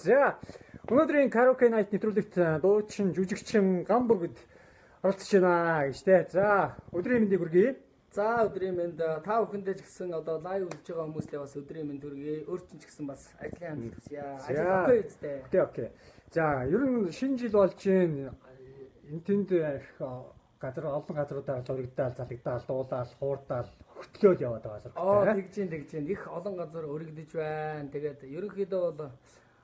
За өнөөдрийн караоке найт нэвтрүүлэгт дуучин жүжигчин Гамбургд оролцож байна гэж тэ. За өдрийн мэндийг хүргэе. За өдрийн мэнд та бүхэндээ ч гэсэн одоо лайв үзэж байгаа хүмүүстээ бас өдрийн мэнд хүргэе. Өөрчн ч гэсэн бас ажлын амжилт хүсье. Ажил окей үстэй. Окей. За ер нь шинэ жил болж байна. Энтэнд газар олон газруудаар өргөдөд залгадаад дуулаад хуурдаал хөтлөөл яваад байгаа зэрэг. Тэгж их олон газар өргөдөж байна. Тэгээд ерөнхийдөө бол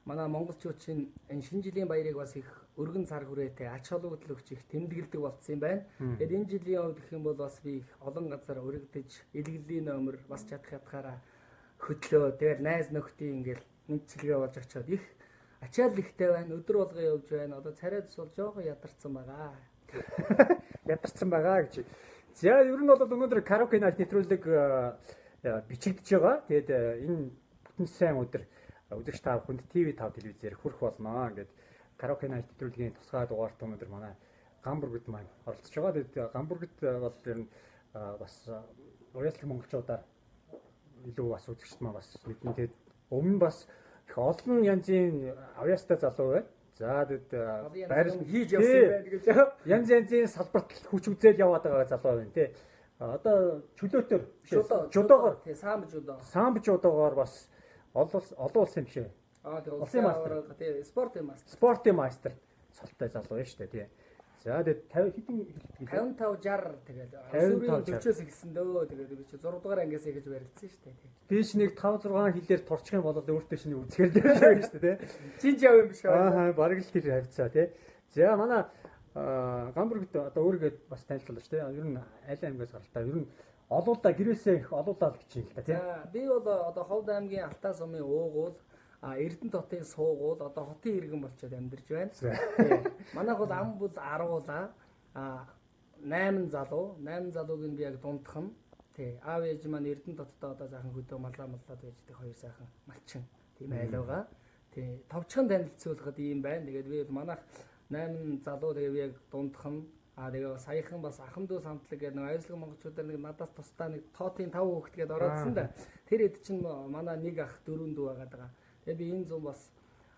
манай монголчуудын энэ шинэ жилийн баярыг бас их өргөн цар хүрээтэй ач холбогдол өгч их тэмдэглэдэг болсон юм байна. Тэгээд энэ жилийн хувьд гэх юм бол бас би их олон газар өргөдөж илгэлийн номер бас чадхаараа хөтлөө. Тэгээд найз нөхдийн ингээл мэдчилгээ болж очиод их ачаал ихтэй байна. Өдөр болгоо явж байна. Одоо царай тус бол жоохон ядарсан байгаа. Ядарсан байгаа гэж. За ер нь бол өнөөдөр караоке найт нэвтрүүлэг бичигдэж байгаа. Тэгээд энэ бүтэн сайн өдөр өдөрч та бүхэнд TV5 телевизээр хүрэх болно. Ингээд караоке найт нэвтрүүлгийн тусгай дугаарт өнөөдөр манай Гамбургд маань оролцож байгаа. Тэгээд Гамбургд бол ер нь бас уяаслаг монголчуудаар илүү бас үзэгчд маань бас мэднэ. Тэгээд өмнө бас их олон янзын авьяастай залуу байна. За тэгээд байрал хийж явсан байна гэж янзын салбарт хүч үзэл яваад байгаа залуу байна тий. Одоо чөлөөтөр жодоогоор тий самб жодоогоор бас олон улсын биш ээ. Тэгээд улсын мастер тий спортын мастер цолтой залуу байна шүү дээ тий. За тэгээд 55 60 тэгээд сүүрийн 40-оос ихсэн дөө. Тэгээд би чи 6 дугаар ангиас гэж барилдсан шүү дээ. Биш нэг 5 6 хэлээр турчих юм бол өөртөө шинэ үзгээр дээ шүү дээ. Чинж яв юм биш үү? Бараг л тэр хавцаа тий. За манай Гамбургд одоо өөрийгөө бас танилцуулж тий. Ер нь аль аймгаас гаралтаа. Ер нь олуулаа гэрээсээ их олуулаа гэж юм л та тий. За би бол одоо Ховд аймгийн Алтаа сумын уугуул Эрдэнэ хотын суугуул одоо хотын иргэн болчиход амьдарч байна. Манайх бол ам бол 10уулаа 8 залууг нь би яг дундах нь тий. Аав ээж маань Эрдэнэ хоттой одоо сайхан хөдөө маллаад байж дээ хоёр сайхан малчин тийм айл байгаа. Тий. Товчхон танилцуулахад ийм байна. Тэгээд би манайх 8 залуу тэгээд би яг дундах нь тэгээ саяхан бас ахын дүү самтлаг гэдэг нэг аюулгүй монголчуудаар нэг надаас тусдаа нэг тоотын 5 хүүхэд гээд ороодсон да. Тэр хэд чинь манай нэг ах 4 дүү байгаад байгаа. Тэгээ би энэ зам бас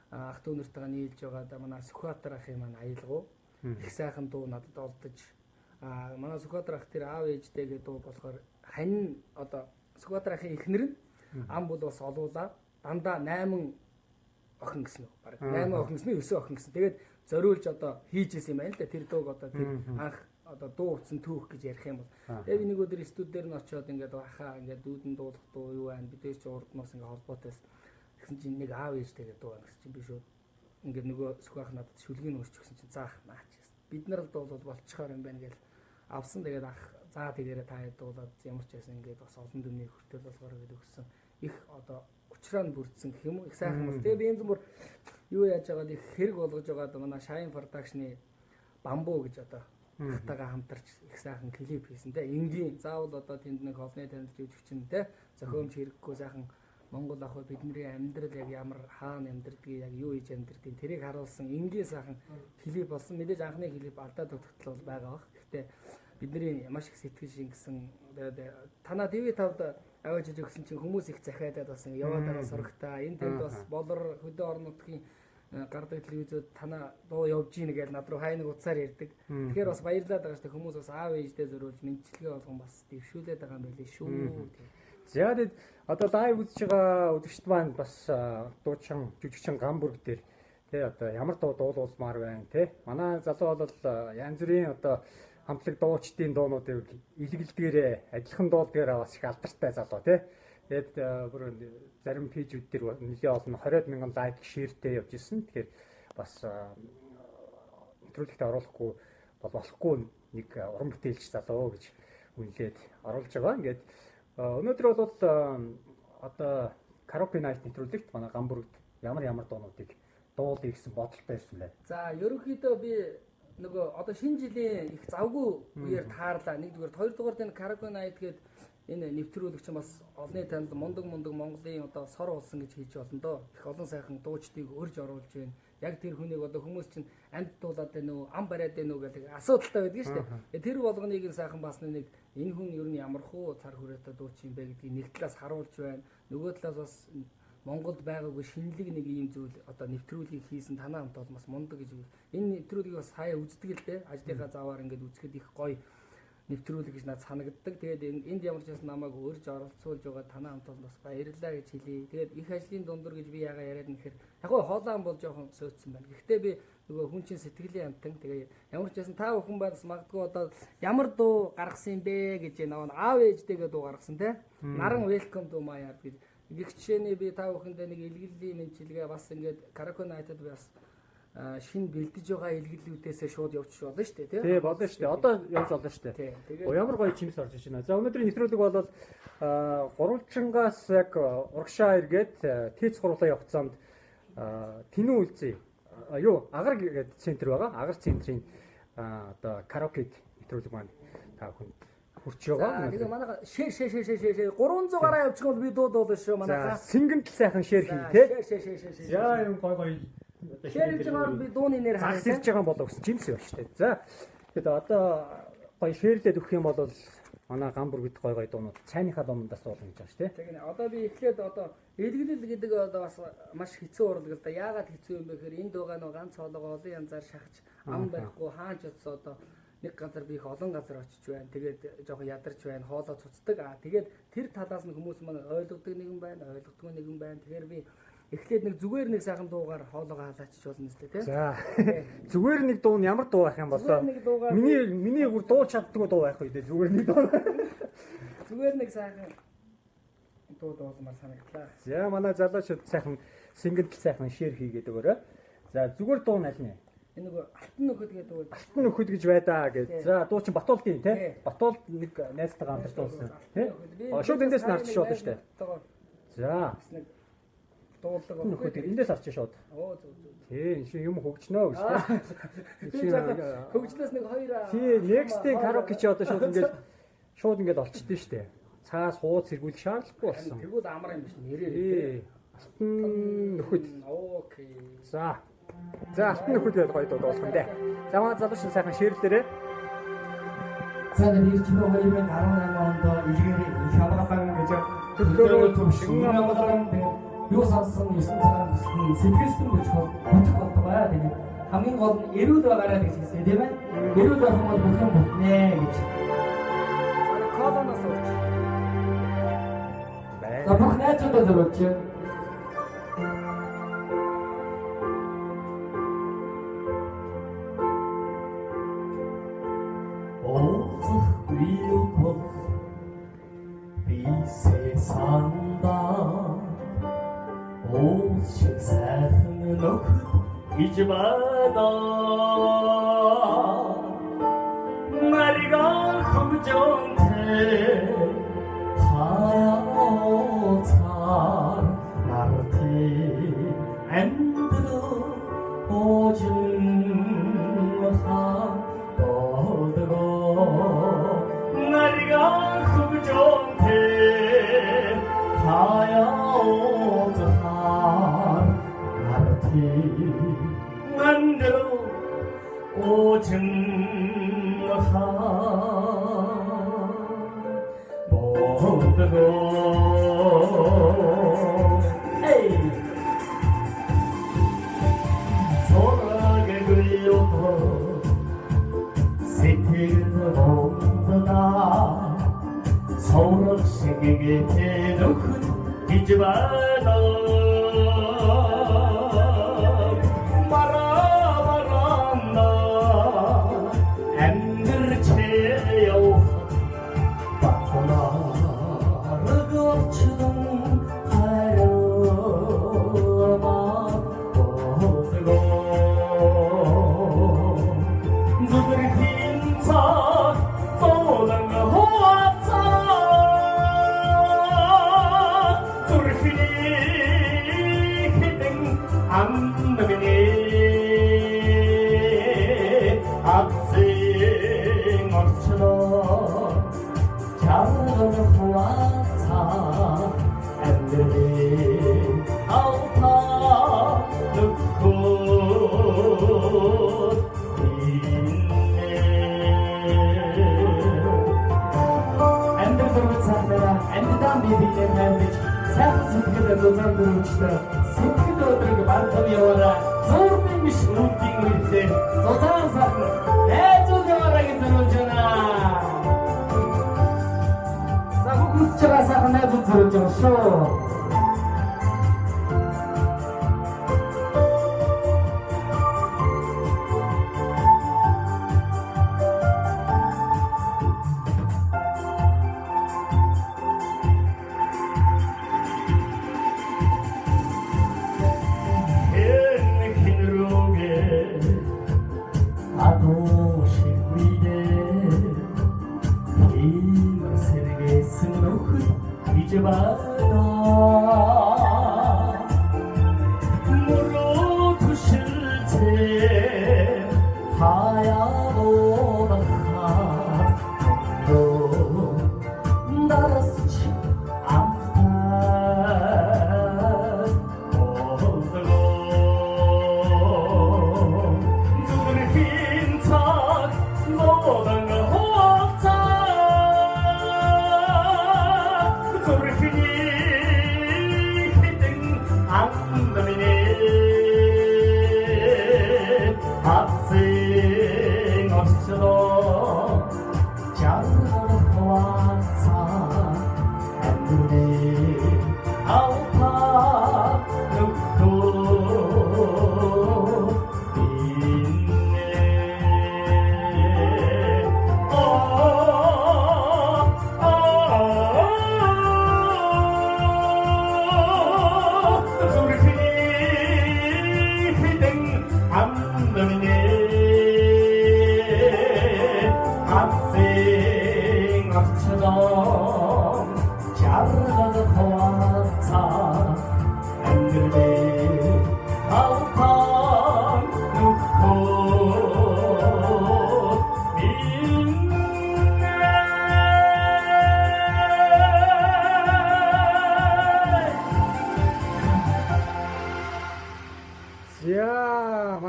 ах дүү нартайгаа нийлж байгаа да. Манай Сүхбаатар ахын маань аялгуу их сайхан дүү надад олдож манай Сүхбаатар ах тэр аав ээжтэйгээ дүү болохоор хань одоо Сүхбаатар ахын эхнэр нь ам бол бас олуулаа дандаа 8 охин гэсэн үү? Бараг 8 охин гэсэн 9 охин гэсэн. Тэгээд зориулж одоо хийж исэн юм байна л да. Тэр дууг одоо тэр анх одоо дуу утсан түүх гэж ярих юм бол. Тэгээд би нэг өдөр студи дээр нь очиод ингээд бахаа ингээд дүүдэн дуулах дуу юу байна? Бид ч урднаас ингээд холбоотойс тэгсэн чинь нэг аав ээжтэйгээ дуу байна гэсэн чинь би шууд ингээд нөгөө Сүхбаах надад шүлгийн өрч гэсэн чинь заах наач. Бид нар л дуулал болчихоор юм байна гэж авсан. Тэгээд ах заа тэгээрээ та дуулаад ямар ч байсан ингээд бас олон дүмний хүртэл болохоор гэдэг өгсөн. Их одоо учраа нь бүрдсэн гэх юм уу их сайхан бас. Тэгээ би энэ зүмөр юу яаж байгаад их хэрэг болгож байгаад манай Shine Production-ы Бамбуу гэж одоо хатаага хамтарч их сайхан клип хийсэн те. Энгийн заавал одоо тэнд нэг ховны танилж жүжигчин те. Зохиомж хэрэггүй сайхан Монгол ах бидний амьдрал яг ямар хаана амьдрдгийг яг юу хийж амьдрдгийг тэрийг харуулсан энгийн сайхан клип болсон. Мэдээж анхны клип алдаад өгтөл бол байгаа бах. Гэхдээ бидний маш их сэтгэл шингэсэн танаа TV5-д аваад иж өгсөн чинь хүмүүс их захиадаад бас яваад байгаа сурагтаа энэ тэнд бас болор хөдөө орон нутгийн гардаг телевизүүд танаа дуу явж ийн гэж над руу хайныг утсаар ярьдаг. Тэгэхээр бас баярлаад байгаа шүү дээ. Хүмүүс бас аав ээждээ зориулж мэдчилгээ болгон бас дэвшүүлээд байгаа юм байли шүү. За тэгээд одоо лайв үзэж байгаа үзэгчд маань бас дуучин жүжигчин Гамбург дээр тий одоо ямар дуу дуулуулмаар байна тий. Манай залуу бол янз бүрийн одоо хамтлаг дуучдын дуунуудыг илгэлдгээрээ адилхан дуулдгаараа бас их алдартай залуу тий. Тэгээд бүр зарим пэйжүүд дээр нэлээд олон 20 мянган лайк шеэртэй явж ирсэн. Тэгэхээр бас нэвтрүүлэгт оруулахгүй болохгүй нэг уран бүтээлч залуу гэж үнэлээд оруулж байгаа. Ингээд өнөөдөр бол одоо караоке найт нэвтрүүлэгт манай Гамбургт ямар дуунуудыг дуулъя гэсэн бодолтой ирсэн байна. За ерөнхийдөө би нөгөө одоо шинэ жилийн их завгүй үеэр таарлаа. Нэгдүгээр, хоёрдугаар энэ караоке найт гээд энэ нэвтрүүлэгч бас олонний танд мундаг Монголын одоо сор болсон гэж хийж болно доо. Их олон сайхан дуучдыг өрж оруулж байна. Яг тэр хүнийг одоо хүмүүс чинь амьд дуулаад байна уу, ам бариад байна уу гэдэг асуудалтай байдаг шүү дээ. Тэр болгоныг энэ сайхан бас нэг энэ хүн ер нь ямар хуу цар хүрээтэй дууч юм бэ гэдгийг нэг талаас харуулж байна. Нөгөө талаас бас Монголд байгаагүй шинэлэг нэг ийм зүйл одоо нэвтрүүлгийг хийсэн танаа хамт бол бас мундаг гэж энэ нэвтрүүлгийг бас хаяа үздэг л дээ. Ажлынхаа заваар ингээд үзэхэд их гоё нэвтрүүлэг гэж надад санагддаг. Тэгээд энд ямар ч бас намайг өрж оролцуулж байгаа танаа хамт бас баярлалаа гэж хэлье. Тэгээд их ажлын дундуур гэж би яагаад яриад нэхэр яг гоо хоолоон бол жоохон сөөцсөн байна. Гэхдээ би нөгөө хүн чинь сэтгэлийн амтан. Тэгээд ямар ч байсан та бүхэн бас магадгүй одоо ямар дуу гаргасан бэ гэж нөгөө аав ээжтэйгээ дуу гаргасан те. Наран welcome to my heart гэж. Гихчээний би та бүхэндээ нэг илгэллийн мэдчилгээ бас ингээд караоке найтад бас шинэ бэлдэж байгаа илгэллүүдээсээ шууд явж болно шүү дээ тий. Тий болно шүү дээ. Одоо явж болно шүү дээ. Ямар гоё чимс орж иж байна. За өнөөдрийн нэвтрүүлэг бол гурвалжингаас яг урагшаа эргээд Тэц гурлаа явах замд Тэнүү үлзий агар гэдэг центр байгаа. Агар центрийн одоо караоке нэвтрүүлэг маань та бүхэнд хүрч байгаа. Тэгээ манайха шээ 300 гараа явчих бол би дуулна шүү манайха. Сингэнт сайхан шэр хий те. Шээ. За юм гоё шэр жигээр би дууны нэр хараад ирж байгаа болоо гэсэн жимс байна шүү дээ. За тэгээд одоо гоё шэрлээд өгөх юм бол манай Гамбургт гоё дуунууд цайныхаа дуунаас дуулна гэж байгаа шүү дээ. Тэгээ одоо би эхлээд одоо илгэлэл гэдэг одоо бас маш хэцүү урлаг л да. Яагаад хэцүү юм бэ гэхээр энд байгаа нөө ганц хоолойгоо олон янзаар шахаж ам байхгүй хааж утсаа одоо нэг газар би их олон газар очиж байна. Тэгээд жоохон ядарч байна. Хоолоо цуцдаг. Тэгээд тэр талаас нь хүмүүс маань ойлгодог нэгэн байна, ойлгодгүй нэгэн байна. Тэгэхээр би эхлээд нэг зүгээр нэг сайхан дуугаар хоолоогоо халаачиж болно зү тий. За. Зүгээр нэг дуу нь ямар дуу байх юм бол миний бүр дуу чаддгүй дуу байх үү дээ. Зүгээр нэг дуу. Зүгээр нэг сайхан дуу дуулмаар санагдлаа. За манай залуучууд сайхан сингл сайхан шеэр хийгээд өгөөрэй. За зүгээр дуу нь аль нь? Энэ нөгөө алтан нөхөд гэдэг үү? Алтан нөхөд гэж байдаа гэж. За дуу чинь Батуулдын тий. Батуулд нэг найзтайгаа хамтарч дуулсан тий. Шууд эндээс нь харч шууд штэ. За. Дуулдаг нөхөд эндээс харч шууд. Оо зөв. Тий, энэ юм хөгжнөө гэж тий. Хөгжлөөс нэг хоёр. Тий, next-ийн караоке чи одоо шууд ингээд олчдээ штэ. Цаас хууц сэргүүлэх шаардлагагүй болсон. Тэгвэл амар юм биш нэрээ. Тий. Алтан нөхөд. Окей. За алтан нөхөд гэдэг гоё дуулах юм дээ. За манай залуучууд сайхан шеэрлээрээ. За нэр чинь 2018 онд илгээрээ хямралан гэж төлөөрөө төвшин Монголын юу сансан 9 цагаан сэтгэлстэн гэж бодох болтугай. Тэгээд хамгийн гол нь эрүүл байгаарай гэж хэлсэн тийм ээ. Эрүүл байх юм бол бүх юм бүтнэ гэж. Колоноос урч. За бүх найзуудаа зориулж 오직 사는 너그 이제마다 나리가 흠정태 하야오찬 나르티 엠드로 오줌하 떠들어 나리가 흠정태 하야오찬 만들어 오증하 모두고 에이 소나게 그려도 새끼는 온도다 서울식 Gege nukun ijbana Maramaranda Endirçeyo Bakmaları göçtüm Karama Bozgo Zıdırkinsa Soğudun huatsa 안되니 학생 없처럼 작은 화사 안되니 아우파 넣고 있네 안들도록 산다라 안드단 비비는 날리지 сайхан сэтгэлээр дузаан дөрөвчтэй сэтгэл өдрөг бантам яваараа зурмын биш нүдийн үрдээ дузаан сайхан найзууд яваараа гэж зориулж байна. За бүгд чагаа сайхан найзууд зориулж байгаа шүү.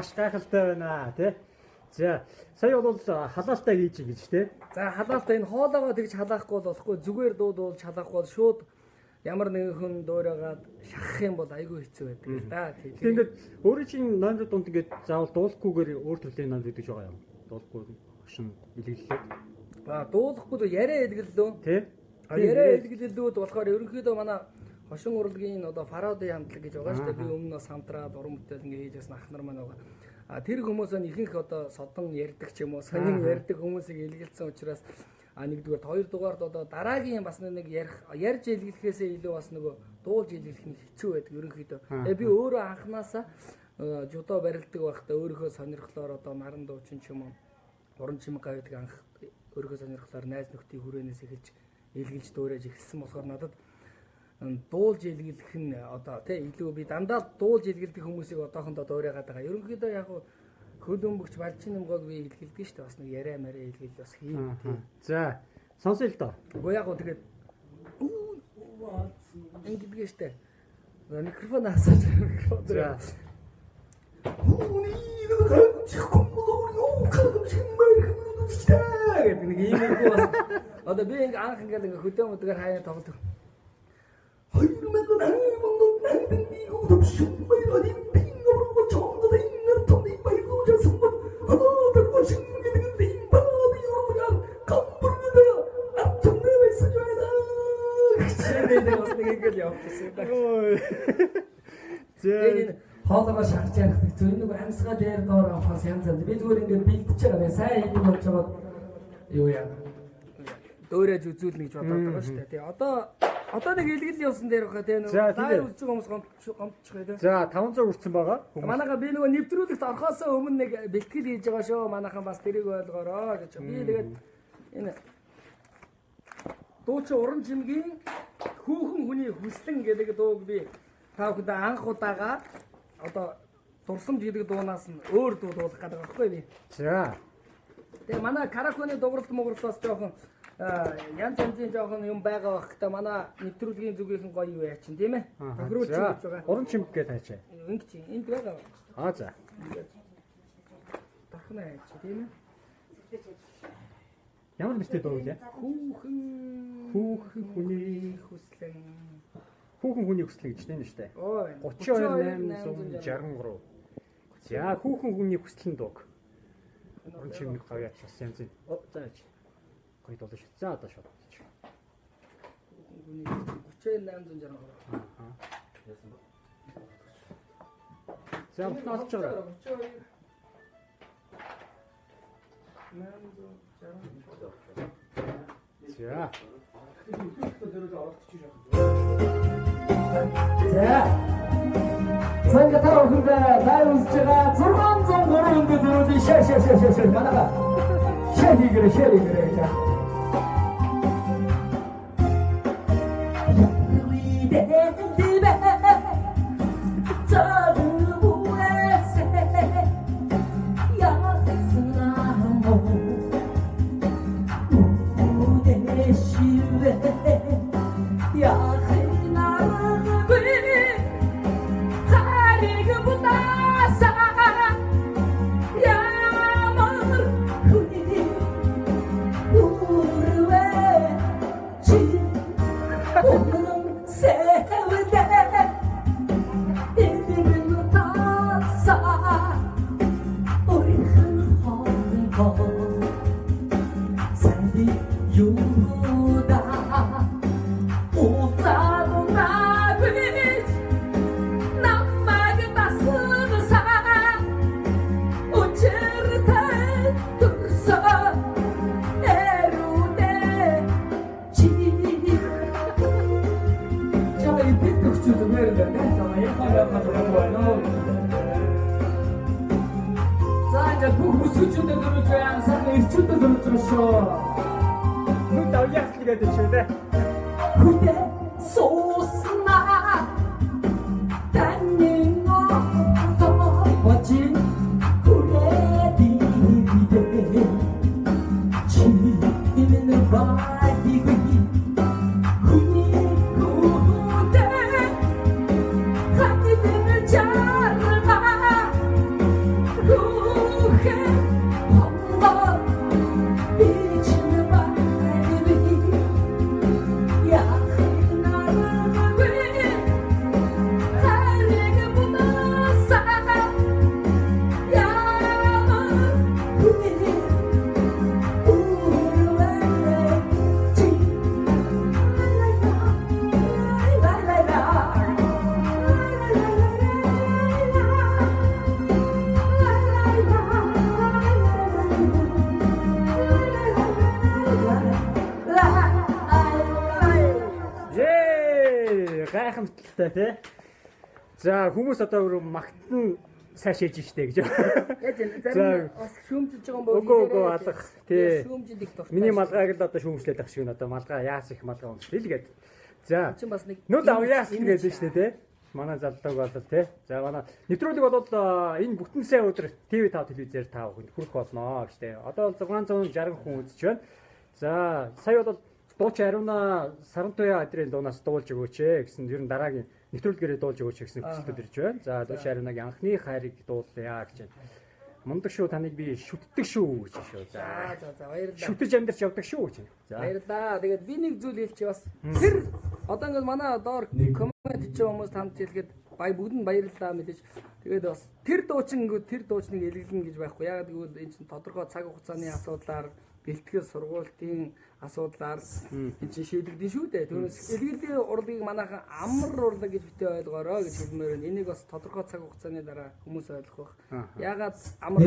Маш гайхалтай байна тий. За сая бол халаалтай хийж гэж тий. За халаалтай энэ хоолоогоо тэгж халаахгүй болохгүй зүгээр дуудуулж халахгүй бол шууд ямар нэгэн хүн дуурайгаад шахах юм бол айгүй хэцүү байдаг л да. Тэгэхээр ингээд өөрийн чинь номер дунд ингээд заавал дуулахгүйгээр өөр төрлийн номер гэдэг байгаа юм. Дуулахгүй шин илгэллээ. Дуулахгүй яриа илгэллөө. Тий. Яриа илгэллүүд болохоор ерөнхийдөө манай хошин урлагийн одоо пароди хамтлаг гэж байгаа шүү дээ. Би өмнө нь хамтраад уран бүтээл ингээ хийж ясна ах нар маань байгаа. Тэр хүмүүс нь ихэнх одоо содон ярьдаг ч юм уу, сонин ярьдаг хүмүүсийг илгэлсэн учраас нэгдүгээр хоёрдугаард одоо дараагийн бас нэг ярьж илгэлэхээсээ илүү бас нөгөө дуулж илгэлэх нь хэцүү байдаг ерөнхийдөө. Тэгээ би өөрөө анханасаа жудо барилдаг байхдаа өөрийнхөө сонирхлоор одоо наран дуучин ч юм уу, уран чимэг гавьдаг анх өөрийнхөө сонирхлоор найз нөхдийн хүрээнээс эхэлж илгэлж дуурайж эхэлсэн болохоор надад дуулж илгэлэх нь одоо тий илүү би дандаа дуулж илгэлдэг хүмүүсийг одоохондоо дуурайгаад байгаа. Ерөнхийдөө яг хөлбөмбөгч балчин юмгоог би илгэлдэг шүү дээ. Бас нэг яриа мараа илгэл бас хийн тий. За сонсъё л доо. Уу яг тэгээд ингэдэг шүү дээ. Микрофон асууж микрофон. За. гэдэг нэг юм уу бас одоо би ингээ анх ингээ хөдөөмөдгөр хаяа тоглодог. 2000 найдан 이고도 신발이 빙어로 정도다 있는 돈이 말고 자선만 하나들과 신기는 임바비 여러분아 감부르다 앞통내에 있어줘야다 бас нэг ингээл явчихсан юм байна. За энэ хоолойгоо шахаж ярих хэцүү. Энэ нэг амьсгаа дээр доор авахаас янз янз. Би зүгээр ингээд бэлтэж байгаа. Сайн хийх болж байгаа юу яа. Дөөрэж үзүүлнэ гэж бодоод байгаа шүү дээ. Тэгээ одоо нэг илгэл явсан дээр баха тийм нэг дайр үзчих хүмүүс гомдчих байлаа. За 500 хүрсэн байгаа. Манайха би нөгөө нэвтрүүлэгт орхосоо өмнө нэг бэлтгэл хийж байгаа шүү. Манайхан бас тэрийг ойлгоорой гэж. Би тэгээд энэ дуучин уран жимгийн хүүхэн хүний хүслэн гэдэг дууг би та бүхэнд анх удаага одоо дурсамж гэдэг дуунаас нь өөр дуу дуулах гэдэг байхгүй би. За. Тэгээ манай караконы дууралт мууралтаас жоохон янз янзын жоохон юм байгаа бах та манай нэвтрүүлгийн зүгийнхэн гоё юу яачин тийм ээ. Тохируулж гэж байгаа. Уран чимэг гэж таачаа. Ингэ чи энд байгаа. За. Тохно яач тийм ээ. Ямар нэртэй дуу вэ? Хүүхэн хүний хүслэн. Хүүхэн хүний хүслэн гэж тийм шүү дээ. 32863. За хүүхэн хүний хүслэн дууг. Уран чимэг гавьяач бас янз. Зааж. Гоё дуулаа шүү. За одоо шууд. Хүний 30863. За олж байгаа. За. За. Сангатаа өгөндөө дай үзэж байгаа 603 өндөр зөрүүлийн шээ манайха шээ хийгэрэ гэж. Нүд авьяас л гэдэг шүү дээ. Хүдэ соусна танин очин хүлээди чи имэн бади хүни хүдэ хатидэн чарма рухэ хомба Гайхамшигтай тий. За хүмүүс одоо өөр магтан сайшээж штэ гэж. Яг зарим бас шүүмжилж байгаа юм бол Үгүй алах тий. Шүүмжилдэг дуртай. Миний малгайг л одоо шүүмжлээд ах шиг одоо малгай яас их малгай өмсөл гээд. За. Чи бас нэг нүд авьяас гэдэг штэ тий. Манай залдаг бол тий. За манай нэвтрүүлэг бол энэ бүтэн сая өдөр TV5 телевизээр та бүхэнд хүрэх болно гэжтэй. Одоо 660 хүн үзэж байна. За сая бол дуучин Ариуна Сарантуя адрын дуунаас дуулж өгөөч гэсэн ер нь дараагийн нэвтрүүлгээрээ дуулж өгөөч гэсэн хүсэлтүүд ирж байна. За дуучин Ариунагийн анхны хайрыг дуулъя гэж байна. Мундаг шүү таныг би шүтдэг шүү гэж шүү. За баярлалаа. шүтэж амьдарч явдаг шүү гэж. За баярлалаа. Тэгээд би нэг зүйл хэлчихье бас. Тэр одоо ингээд манай доор коммент хийж байгаа хүмүүс хамт хэлгээд бүгд нь баярлалаа мэдээж. Тэгээд бас тэр дуучингүүд тэр дуучныг илгэлнэ гэж байхгүй. Яг гэвэл энэ чинь тодорхой цаг хугацааны асуудлаар бэлтгэл сургуулийн асуудлаар энэ чинь шийдэгдэн шүү дээ. Түүнээс илгээлийн урлагийг манайхан амар урлаг гэж битээ ойлгоорой гэж хэлмээр байна. Энийг бас тодорхой цаг хугацааны дараа хүмүүс ойлгох бах. Ягаад амар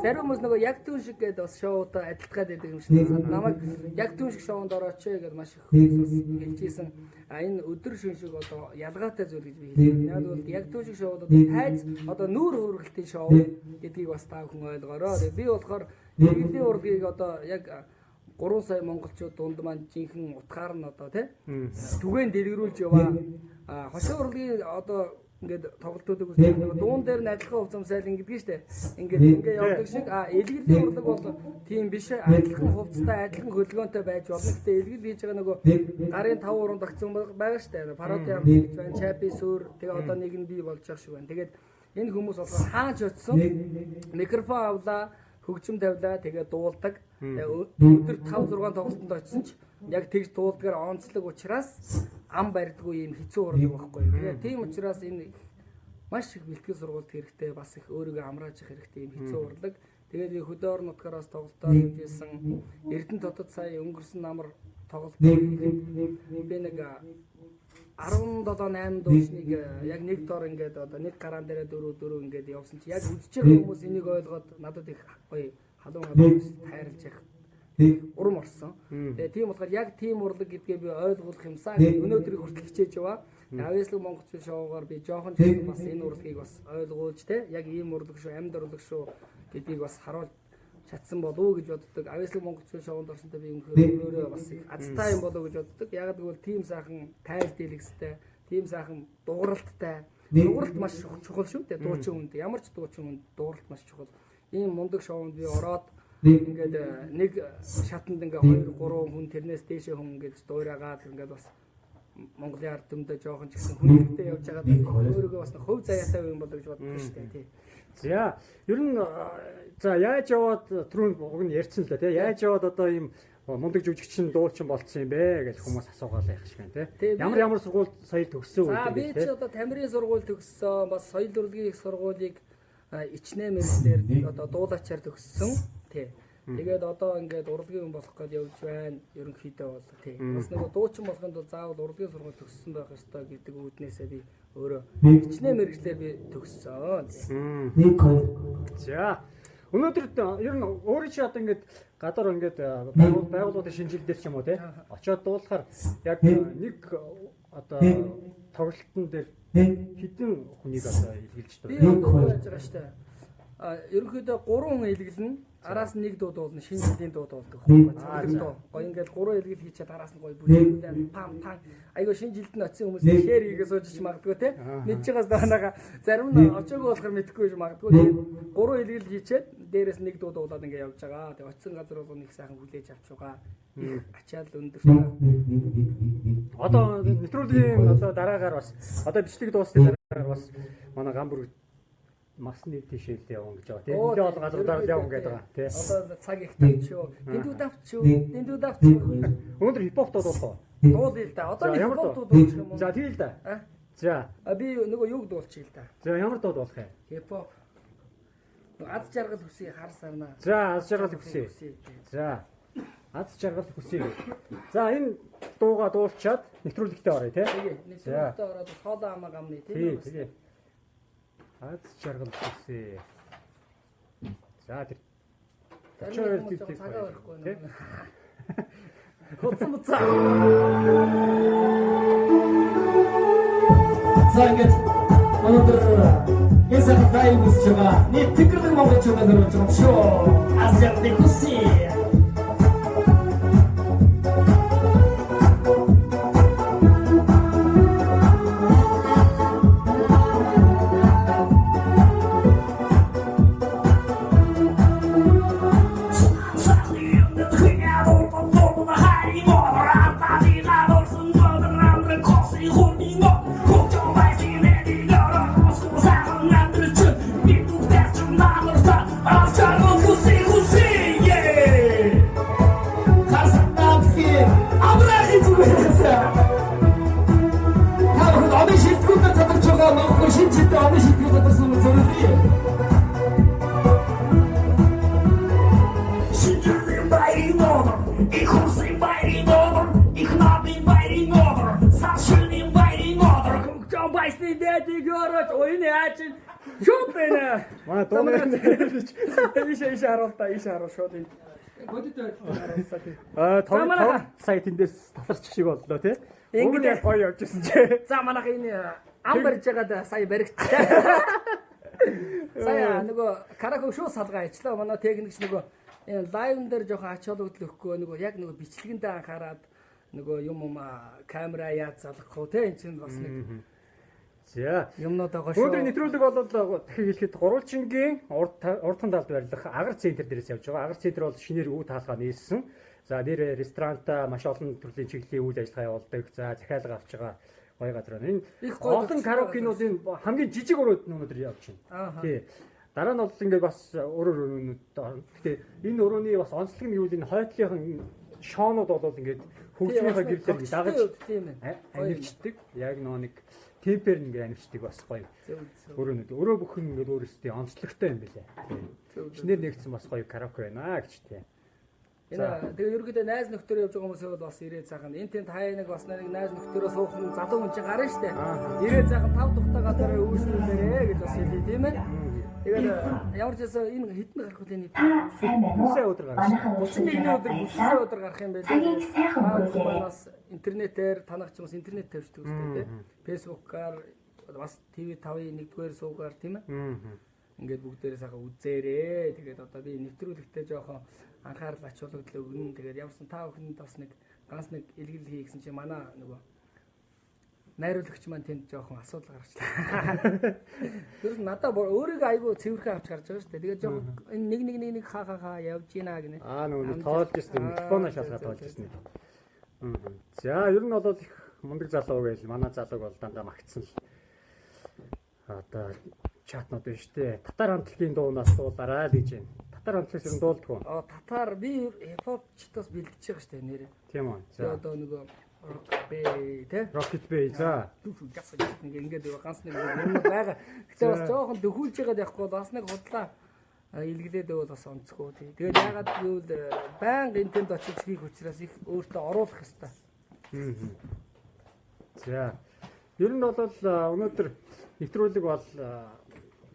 зарим хүмүүс нөгөө яг түн шиг гэдэг бас шоутай адилтгаад байдаг юм шиг санаа. Намайг яг түн шиг шоунд орооч гэж маш их хүмүүс хэлжсэн. Энэ өдөр шөн шиг одоо ялгаатай зүйл гэж би хэлээ. Яг бол яг түн шиг шоуд одоо тайз одоо нүүр хөргөлтийн шоу гэдгийг бас та бүхэн ойлгоорой. Би болохоор илгээлийн урлагийг одоо яг 3 сая монголчууд дунд маань жинхэнэ утгаар нь одоо тий түгээн дэлгэрүүлж яваа. Хошин урлагийн одоо ингээд тоглолтуудыг үздэг. Дуун дээр нь адилхан хувцамсайл ингэдэг штэ. Ингээд явдаг шиг илгээлийн урлаг бол тийм биш. Адилхан хувцастай, адилхан хөлгөөнтэй байж болно. Гэтэ илгэл хийж байгаа нөгөө гарын 5 уран тогтсон байгаа штэ. Пародиам гэж байна. Чапи сүр тэгээ одоо нэг нь бий болж байгаа шиг байна. Тэгээд энэ хүмүүс болохоор хааж очсон. Микрофон авлаа, хөгжим тавилаа, тэгээ дуулдаг. Өдөр 5 6 тоглолтод очсон ч яг тэгж дуулдгаар онцлог учраас ам барьдгүй юм хэцүү урлаг байхгүй. Тэгээ тийм учраас энэ маш их бэлтгэл сургалт хэрэгтэй, бас их өөрийгөө амрааж явах хэрэгтэй юм хэцүү урлаг. Тэгээд би хөдөө орон нутгаараас тоглолтоор хэмжээсэн Эрдэнэ дотод сая өнгөрсөн намар тоглолт хийхэд би нэг 17-8 дуушныг яг нэг дор ингээд одоо нэг гараан дээр 4 ингээд явсан чи яг үзэж байгаа хүмүүс энийг ойлгоод надад их гоё халуун тайрлж явах урам орсон. Тэгээ тийм болохоор яг тийм урлаг гэдгээ би ойлгох юмсаа өнөөдрийг хүртэл хичээж яваа. Авьяаслаг Монголчууд шоугаар би жоохон ч бас энэ урлагийг бас ойлгуулж те яг ийм урлаг шүү, амьд урлаг шүү гэдгийг бас харуулж чадсан болов гэж боддог. Авьяаслаг Монголчууд шоунд орсонтой би өөрөө бас их азтай юм болов гэж боддог. Яг гэвэл тийм сайхан тайз дийлэгстэй, тийм сайхан дууралттай. Дууралт маш чухал шүү дээ. Дуучин хүнд ямар ч дуучин хүнд дууралт маш чухал. Ийм мундаг шоунд би ороод ингээд нэг шатанд ингээ 2 3 хүн тэрнээс дээшээ хүн ингээд дуурайгаад ингээд бас Монголын ард түмдээ жоохон ч гэсэн хүндэтгэл явж байгаа өөрөөгөө бас хөв заяатай юм болоо гэж боддог шүү дээ тий. За ер нь за яаж яваад түрүүн уг нь ярьсан л да тий. Яаж яваад одоо ийм мундаг жүжигчин дуулчин болцсон юм бэ гэж хүмүүс асуугаал байх шиг байна тий. Ямар сургууль соёл төгссөн үү? За би ч одоо тамирын сургууль төгссөн, бас соёл урлагийн их сургуулийг ичнээ мэрэгчлэр одоо дуулаачаар төгссөн тий. Тэгээд одоо ингээд урлагийн хүн болох гээд явж байна. Ерөнхийдөө бол тий. Бас нэг дуучин болохын тулд заавал урлагийн сургууль төгссөн байх ёстой гэдэг үүднээсээ би өөрөө ичнээ мэрэгчлэр би төгссөн. За өнөөдөр ер нь өөрөө чи одоо ингээд гадар ингээд байгууллагын шинжилгээ ч юм уу тий. Очоод дуулахаар яг нэг одоо тоглолтын дээр хэдэн хүнийг одоо илгэлж байна. Би одоо яаж байгаа штэ. Ерөнхийдөө 3 хүн илгэлнэ. Араас нь нэг дуу дуулна, шинэ жилийн дуу дуулдаг. Гоё ингээд 3 илгэл хийчихэд араас нь гоё бүлээн пам пам. Айгуу шинэ жилд нь очисон хүмүүс шэр хийгээ суужиж магадгүй те. Мэдж байгаас даанага зарим нь очоогүй болохоор мэдэхгүй биш магадгүй. 3 илгэл хийчихэд дээрээс нэг дуу дуулаад ингээд явж байгаа. Тэгээ очисон газар бол нэг сайхан хүлээж авч байгаа. Ачаал өндөр. Одоо нэвтрүүлгийн одоо дараагаар бас одоо бичлэг дуусны дараагаар бас манай гамбүр мас нэг тийшээ явна гэж байгаа тийм. Нэлээд олон газруудаар явна гэдэг байгаа тийм. Одоо цаг их тавчуу. Дэндүү давчуу. Өнөөдөр хипхоп дуулах. Дуулъя л да. Одоо хипхоп дуулах юм уу? За тийм л да. За. Би нөгөө юг дуулчих л да. За ямар дуу дуулах юм? Хипхоп. Аз жаргал хүсье хар сарнаа. За аз жаргал хүсье. За. Аз жаргал хүсье. За энэ дууга дуулчаад нэвтрүүлэгтээ оръё тийм. Тэгээ. Нэвтрүүлэгтээ ороод хоолоо амаа гамны тийм. Тэгээ. Аз жаргал хүсье. За тэр. Очоод тийм цагаа барихгүй нэ. Хоцсон цаа. За ингээд өнөөдөр эсэх дайвс чага нэг тэтгэл монголчуудад зориулж байгаа шүү. Аз жаргал хүсье. Ich Том байсны дэдийг өрөөч уйны аач шууд байна. Манай дууны Ийш харуул та ийш харуул шууд энэ. Бодит Харуулсаа тий. том сайт эндээс тасарчих шиг боллоо тий. Ингээд яг гоё явж ирсэн чи. За манайх энэ ам барьж байгаад сая баригдчихлаа. Сая нөгөө караоке шоу салгаа хийчлээ. Манай техникч нөгөө энэ лайвн дээр жоохон ач холбогдол өгөхгүй нөгөө яг нөгөө бичлэгэндээ анхаарад нөгөө юм камера яаж залгахгүй те энэ чинь бас нэг За юмнууд байгаа шүү. Өнөөдрийн нэвтрүүлэг бол дахин хэлэхэд гурвалжингийн урдхан талд барилдах агаар центр дээрээс явж байгаа. Агаар центр бол шинээр үг таалгаа нээсэн. За нэр ресторанта маш олон төрлийн чиглэлийн үйл ажиллагаа явуулдаг. За захиалга авч байгаа гоё газар байна. Энэ олон караокенуудын хамгийн жижиг өрөөд нь өнөөдөр явж байна. Тий. Дараа нь бол ингээд бас өөрөөр өрөөнүүд. Гэхдээ энэ өрөөний бас онцлог нь юу вэ? Энэ хойтлынхан шоонууд бол ингээд хөгжмийнхаа гэрлэлийг дагаж анивчдаг. Яг нэг темпер ингээд анивчдаг бас гоё. Өрөөнүүд. Өрөө бүхэн ингээд өөрөөсөө онцлогтой юм билээ. Шинээр нэгдсэн бас гоё караоке байна гэж тий. Тэгээ ерөөдөө найз нөхдөөрөө явж байгаа хүмүүсээ бол бас ирээд цаахан энэ тэнд хаяа нэг бас нэг найз нөхдөөрөө суух нь залуу хүн чинь гарна штэ. Ирээд цаахан 5 тухтай газараа үүснүүлээрээ гэж бас хэлээ тийм ээ. Тэгээд ямар ч байсан энэ хэдэн гарах вэ энэ? Бүсээ өдөр гарна. 31 өдөр бүсээ өдөр гарах юм байлээ. Бас интернетээр танах ч юм уу интернет тавьчихдаг үстэй тийм. Фэйсбүүкээр бас TV5-ийн 1-р суугаар тийм ээ. Ингээд бүгдээрээ сайхан үзээрээ. Тэгээд одоо би нэвтрүүлэгтээ жоохон анхаарал ач холбогдол өгнө. Тэгээд ямарсан та бүхэнд бас нэг ганц нэг илгэл хий гэсэн чинь манай нөгөө найруулагч маань тэнд жоохон асуудал гаргачлаа. Тэр нь надад өөрийгөө айгүй цэвэрхэн авч гарч байгаа шүү дээ. Тэгээд жоохон энэ нэг хаа явж гинэ гинэ. Нөгөө тоолж ирсэн микрофоно шалгаад тоолж ирсэн. За ер нь бол их мундаг залуу байл. Манай залууг бол дандаа магтсан л. Одоо чатнууд байна шүү дээ. Татар хамтлагийн дуунаас дуулаарай гэж байна. Татар хамтлагаас ер нь дуулдаг уу? Татар би хипхоп читас бэлдэж байгаа шүү дээ нэрээ. Тийм үү. За одоо нөгөө Rocket Bay те. Rocket Bay за. Ингээд ганц нэг юм байгаа. Гэтэ бас жоохон дөхүүлж байгаад явахгүй бас нэг худлаа илгэлээд бол бас онцгүй тий. Тэгээд ягаад гэвэл байнга энтэнд очиж хийх учраас их өөртөө оруулах хэрэгтэй. За. Ер нь бол өнөөдөр нэвтрүүлэг бол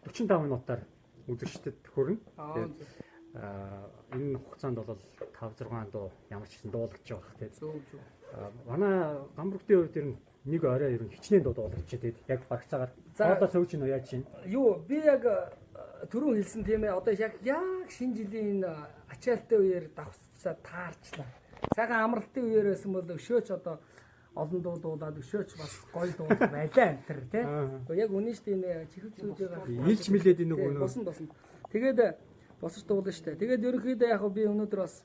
45 минутаар үзэгчдэд хүрнэ. Энэ хугацаанд бол 5-6 дуу ямар ч гэсэн дуулагдж байгаа хэрэг тийм. Манай гамбургтын хувьд ер нь нэг орой ер нь хичнээн дуу дуулагдчих тэгээд яг багцаагаар одоо сууж ин яаж чинь. Юу би яг түрүүн хэлсэн тийм ээ одоо яг шинэ жилийн ачаалттай үеэр давсчаа таарчлаа. Сайхан амралтын үеэр байсан бол өшөөч одоо олон дуу дуулаад өшөөч бас гоё дуу байлаа энэ төр тий. Гэхдээ яг үнэн шүү дээ чихвч сууж байгаа. Илж мэлээд энэ нөгөө босон. Тэгээд босож дуулна шүү дээ. Тэгээд ерөнхийдөө яг би өнөөдөр бас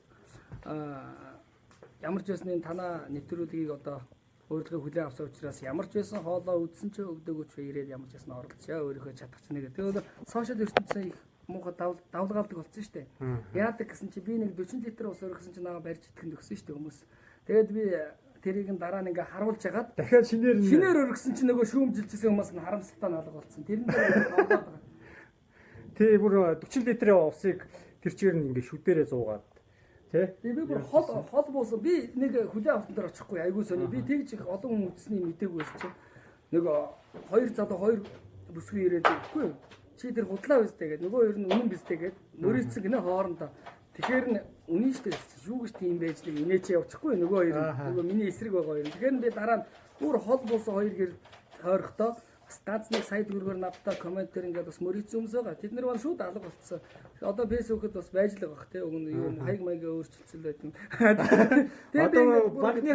ямар ч байсан танаа нэвтрүүлгийг одоо өөрөлдөө хүлээн авсан учраас ямар ч байсан хоолоо үдсэн ч өгдөөгч ирээд ямар ч байсан оролцоо өөрийнхөө чадах чинь нэг. Тэгээд сошиал ертөнцийн их муухай давлгаалдаг болсон шүү дээ. Яадаг гэсэн чи би нэг 40 литр ус өргөсөн чинь наваа барьж итгэн өгсөн шүү дээ хүмүүс. Тэгээд би тэрийг нь дараа нь ингээ харуулж ягаад дахиад шинээр өргөсөн чинь нөгөө шүүмжилжсэн хүмүүс нь харамсалтай алга болсон. Тэр нь болоод байгаа. Тэ бүр 40 литрийн усыг тэр чигээр нь ингээ шүдээрээ зуугаад тий. Би бүр хол буусан. Би нэг хүлээ автан дээр очихгүй айгуу сони. Би тэгж их олон хүн үтсний мдэггүй байсан чинь нөгөө хоёр залуу хоёр бүсгүй ирээд ихгүй. Чи тэр худлаа байстай гэдэг. Нөгөө хоёр нь үнэн бистэй гэдэг. Нөрөөцсөн гинэ хоорондоо. Тэгэхээр нь үнэн штэ шүү гэж тийм байж нэг инээч явчихгүй нөгөө хоёр нөгөө миний эсрэг байгаа хоёр. Тэгэхээр би дараа нь бүр хол буусан хоёр гэр тойрохдоо бас ганц нэг сая төгрөгөөр надтай комментээр ингээд бас мөрийцэн хүмүүс байгаа. Тэд нар бол шууд алга болцсон. Одоо фэйсбүүкэд бас байж л байгаа бах те өгнө юм хаяг маягаа өөрчлөлтсөн байт юм. Одоо багны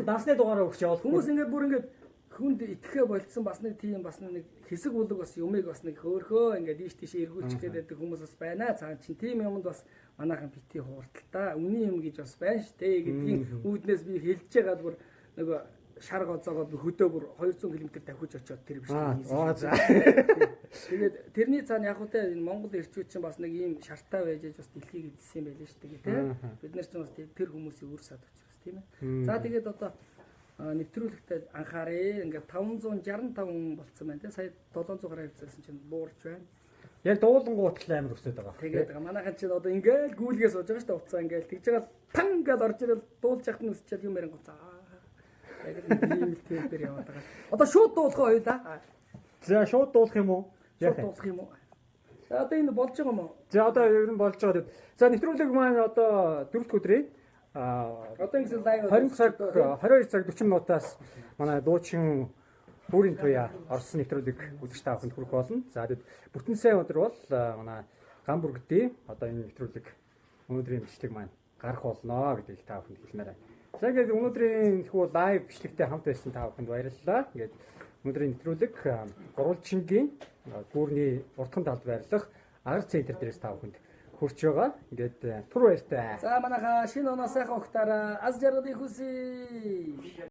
дансны дугаараа өгч явал хүмүүс ингээд бүр ингээд хүнд итгэхэ болцсон бас нэг тийм бас нэг хэсэг бүлэг бас юмыг бас нэг хөөхөө ингээд ийш тийш эргүүлчих гэдэг хүмүүс бас байна. Цаан чин тийм юмд бас манайхан бити хуурталтаа үний юм гэж бас байна штэ гэдгийн үүднээс би хэлж байгаад бүр нөгөө шар гоцоогоод хөдөө бүр 200 км давхиж очиод тэр биш. Тэгээд тэрний цаана яг үгүй энэ Монгол эрчүүд чинь бас нэг ийм шартаа байж бас дэлхийг эзэлсэн юм байлээ шүү дээ тий. Бид нар ч бас тэр хүмүүсийн үр сад учраас тийм ээ. За тэгээд одоо нэвтрүүлэгтээ анхаарээ ингээд 565 хүн болцсон байна тий. Сая 700 гаруй хэвчээсэн чинь буурч байна. Яг дуулангуутлаа амар өсөд байгаа. Тэгээд манайхан чинь одоо ингээл гүйлгээ сууж байгаа шүү дээ уцаа ингээл тэгж байгаа тан гэж орж ирэл дуулж яхад нь үсчихэд юм ярангуцаа. Яг ийм тел дээр яваад байгаа. Одоо шууд дуулах уу да? За шууд дуулах юм уу? Шууд дуулах юм уу? За одоо энэ болж байгаа юм уу? За одоо ер нь болж байгаа. За нэвтрүүлэг маань одоо 4 дахь өдрийн Одоо ингэсэн лайв 20 цаг 22 цаг 40 минутаас манай дуучин бүрийн туяа орсон нэвтрүүлэг үзэж та бүхэнд хүрэх болно. За тэгэд бүтэн сайн өдөр бол манай Гамбургдийн одоо энэ нэвтрүүлэг өнөөдрийн бичлэг маань гарах болно гэдгийг та бүхэнд хэлмээр байна. За ингээд өнөөдрийн хүү лайв бичлэгтэй хамт байсан та бүхэнд баярлалаа. Ингээд өнөөдрийн нэвтрүүлэг гурвалжингийн гүүрний уртхан талд байрлах арга центр дээрээс та бүхэнд хүрч байгаа. Ингээд түр баяртай. За манайха шинэ оноо сайхан ухтаараа аз жаргалыг хүсье.